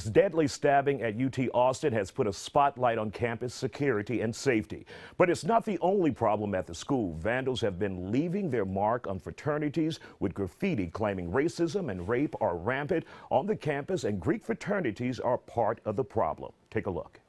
This deadly stabbing at UT Austin has put a spotlight on campus security and safety. But it's not the only problem at the school. Vandals have been leaving their mark on fraternities with graffiti claiming racism and rape are rampant on the campus, and Greek fraternities are part of the problem. Take a look.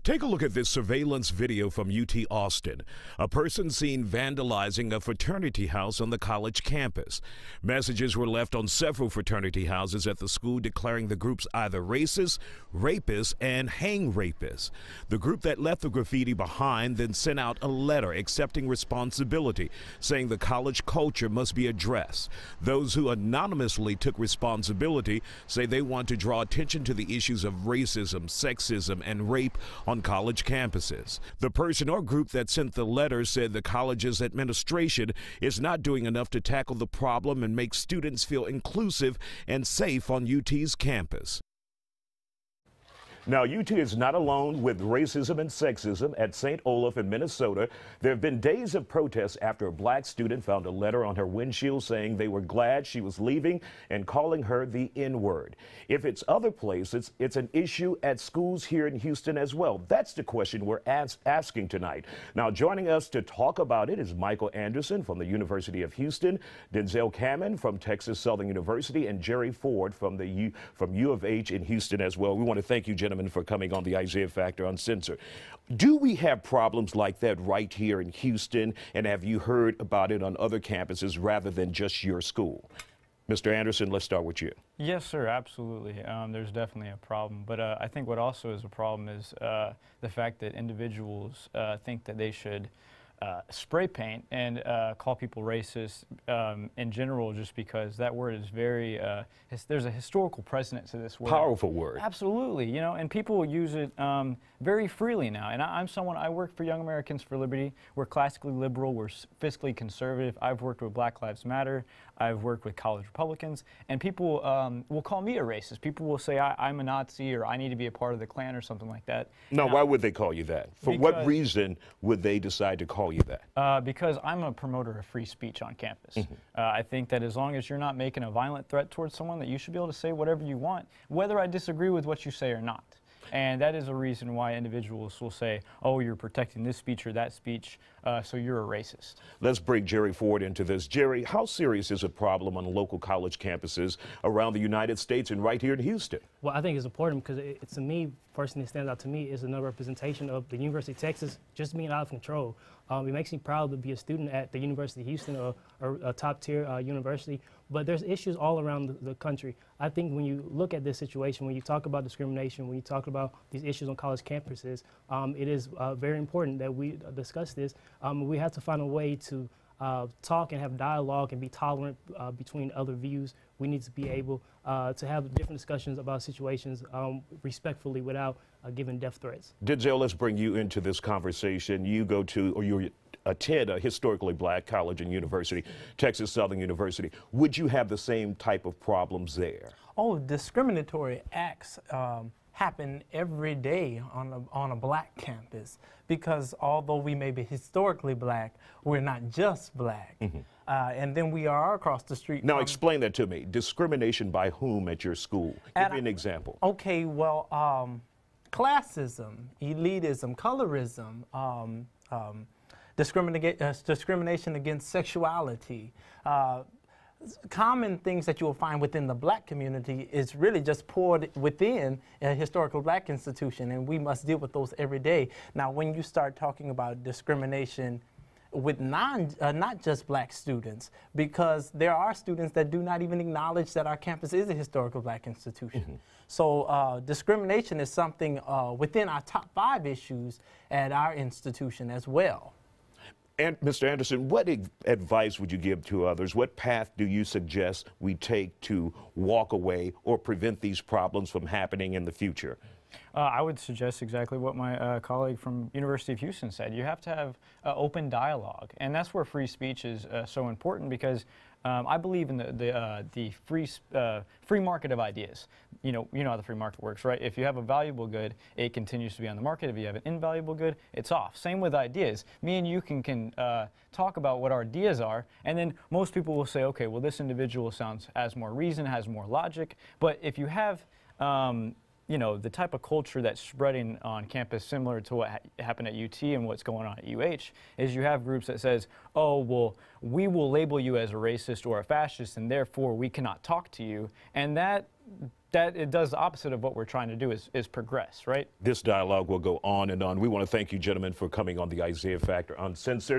Take a look at this surveillance video from UT Austin. A person seen vandalizing a fraternity house on the college campus. Messages were left on several fraternity houses at the school declaring the groups either racist, rapists, and hang rapists. The group that left the graffiti behind then sent out a letter accepting responsibility, saying the college culture must be addressed. Those who anonymously took responsibility say they want to draw attention to the issues of racism, sexism, and rape on college campuses. The person or group that sent the letter said the college's administration is not doing enough to tackle the problem and make students feel inclusive and safe on UT's campus. Now, UT is not alone with racism and sexism. At St. Olaf in Minnesota, there have been days of protests after a black student found a letter on her windshield saying they were glad she was leaving and calling her the N-word. If it's other places, it's an issue at schools here in Houston as well. That's the question we're asking tonight. Now, joining us to talk about it is Michael Anderson from the University of Houston, Denzel Kamen from Texas Southern University, and Jerry Ford from U of H in Houston as well. We want to thank you, gentlemen, for coming on the Isiah Factor Uncensored. Do we have problems like that right here in Houston, and have you heard about it on other campuses rather than just your school? Mr. Anderson, let's start with you. Yes, sir, absolutely. There's definitely a problem, but I think what also is a problem is the fact that individuals think that they should spray paint and call people racist in general, just because that word is very, there's a historical precedent to this word. Powerful word. Absolutely, you know, and people use it very freely now. And I work for Young Americans for Liberty. We're classically liberal, we're fiscally conservative. I've worked with Black Lives Matter. I've worked with college Republicans, and people will call me a racist. People will say I'm a Nazi, or I need to be a part of the Klan, or something like that. Now, why would they call you that? For what reason would they decide to call you that? Because I'm a promoter of free speech on campus. I think that as long as you're not making a violent threat towards someone, that you should be able to say whatever you want, whether I disagree with what you say or not. And that is a reason why individuals will say, oh, you're protecting this speech or that speech, so you're a racist. Let's bring Jerry Ford into this. Jerry, how serious is a problem on local college campuses around the United States and right here in Houston? Well, I think it's important because to me, personally, stands out to me is another representation of the University of Texas just being out of control. It makes me proud to be a student at the University of Houston, or a top-tier university, but there's issues all around the country. I think when you look at this situation, when you talk about discrimination, when you talk about these issues on college campuses, it is very important that we discuss this. We have to find a way to talk and have dialogue and be tolerant between other views. We need to be able to have different discussions about situations respectfully without giving death threats. Denzel, let's bring you into this conversation. You go to, or you attend a historically black college and university, Texas Southern University. Would you have the same type of problems there? Oh, discriminatory acts happen every day on a black campus, because although we may be historically black, we're not just black. And then we are across the street. Now explain that to me. Discrimination by whom at your school? Give me an example. Okay, well, classism, elitism, colorism, discrimination against sexuality. Common things that you will find within the black community is really just poured within a historical black institution, and we must deal with those every day. Now, when you start talking about discrimination with not just black students, because there are students that do not even acknowledge that our campus is a historical black institution. So discrimination is something within our top 5 issues at our institution as well. And Mr. Anderson, what advice would you give to others? What path do you suggest we take to walk away or prevent these problems from happening in the future? I would suggest exactly what my colleague from University of Houston said. You have to have open dialogue, and that's where free speech is so important, because I believe in the free market of ideas. You know how the free market works, right? If you have a valuable good, it continues to be on the market. If you have an invaluable good, it's off. Same with ideas. Me and you can talk about what our ideas are, and then most people will say, okay, well, this individual has more reason, has more logic. But if you have you know, the type of culture that's spreading on campus, similar to what happened at UT and what's going on at UH, is you have groups that says, oh, well, we will label you as a racist or a fascist, and therefore we cannot talk to you. And that it does the opposite of what we're trying to do, is progress, right? This dialogue will go on and on. We want to thank you, gentlemen, for coming on the Isiah Factor Uncensored.